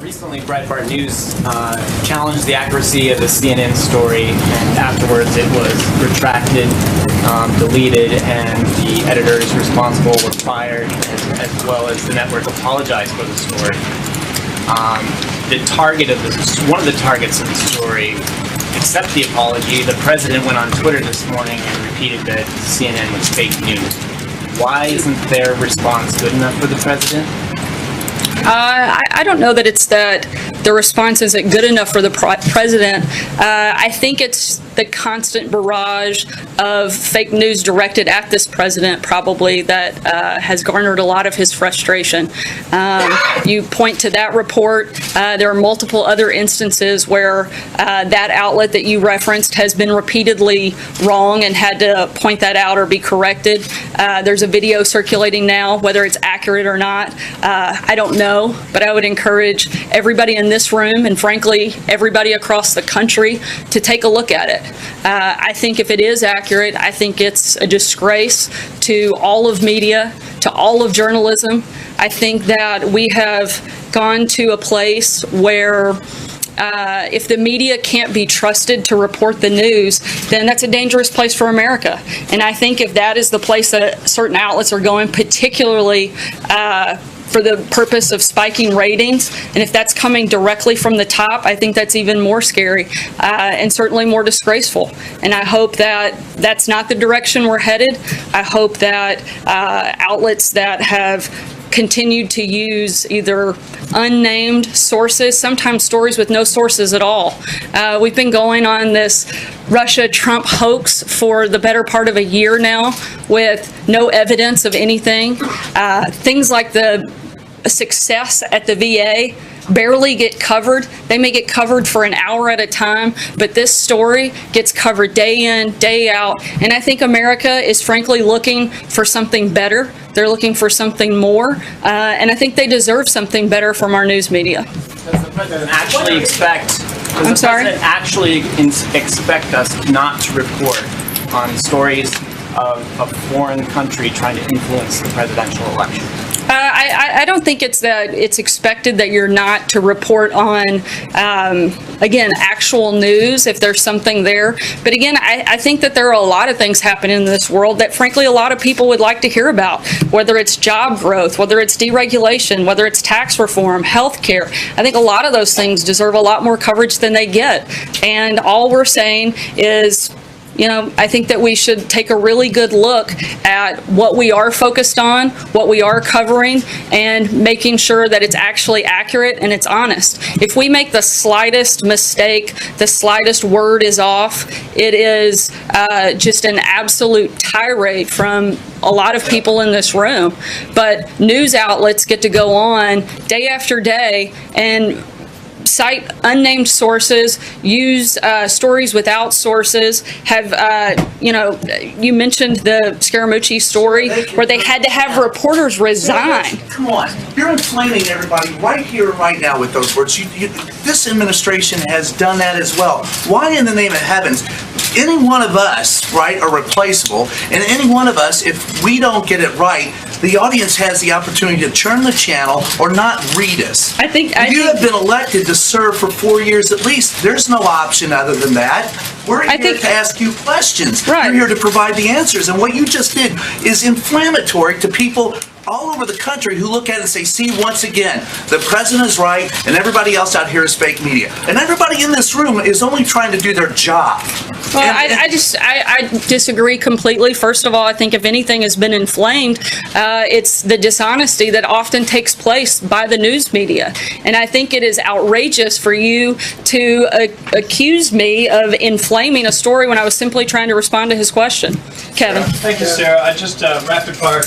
Recently, Breitbart News challenged the accuracy of the CNN story, and afterwards it was retracted, deleted, and the editors responsible were fired, as well as the network apologized for the story. One of the targets of the story accepted the apology. The president went on Twitter this morning and repeated that CNN was fake news. Why isn't their response good enough for the president? I don't know that it's that the response isn't good enough for the president. I think it's the constant barrage of fake news directed at this president probably that has garnered a lot of his frustration. You point to that report. There are multiple other instances where that outlet that you referenced has been repeatedly wrong and had to point that out or be corrected. There's a video circulating now. Whether it's accurate or not, I don't know, but I would encourage everybody in this room and frankly everybody across the country to take a look at it. I think if it is accurate, I think it's a disgrace to all of media, to all of journalism. I think that we have gone to a place where if the media can't be trusted to report the news, then that's a dangerous place for America. And I think if that is the place that certain outlets are going, particularly for the purpose of spiking ratings, and if that's coming directly from the top, I think that's even more scary and certainly more disgraceful. And I hope that that's not the direction we're headed. I hope that outlets that have continued to use either unnamed sources, sometimes stories with no sources at all. We've been going on this Russia-Trump hoax for the better part of a year now with no evidence of anything. Things like the success at the VA barely get covered. They may get covered for an hour at a time, but this story gets covered day in, day out. And I think America is frankly looking for something better. They're looking for something more, and I think they deserve something better from our news media. Does the president actually expect us not to report on stories of a foreign country trying to influence the presidential election? I don't think it's that it's expected that you're not to report on, again, actual news if there's something there. But again, I think that there are a lot of things happening in this world that frankly a lot of people would like to hear about, whether it's job growth, whether it's deregulation, whether it's tax reform, health care. I think a lot of those things deserve a lot more coverage than they get. And all we're saying is, I think that we should take a really good look at what we are focused on, what we are covering, and making sure that it's actually accurate and it's honest. If we make the slightest mistake, the slightest word is off, it is just an absolute tirade from a lot of people in this room. But news outlets get to go on day after day and cite unnamed sources, use stories without sources, have, you mentioned the Scaramucci story where they had to have reporters resign. Come on, you're inflaming everybody right here and right now with those words. This administration has done that as well. Why in the name of heavens? Any one of us, right, are replaceable, and any one of us, if we don't get it right, the audience has the opportunity to turn the channel or not read us. You have been elected to serve for 4 years at least. There's no option other than that. We're here to ask you questions. Right. We're here to provide the answers, and what you just did is inflammatory to people all over the country who look at it and say, see, once again, the president is right and everybody else out here is fake media. And everybody in this room is only trying to do their job. Well, I disagree completely. First of all, I think if anything has been inflamed, it's the dishonesty that often takes place by the news media. And I think it is outrageous for you to accuse me of inflaming a story when I was simply trying to respond to his question. Kevin. Thank you, Sarah. I just rapid fire.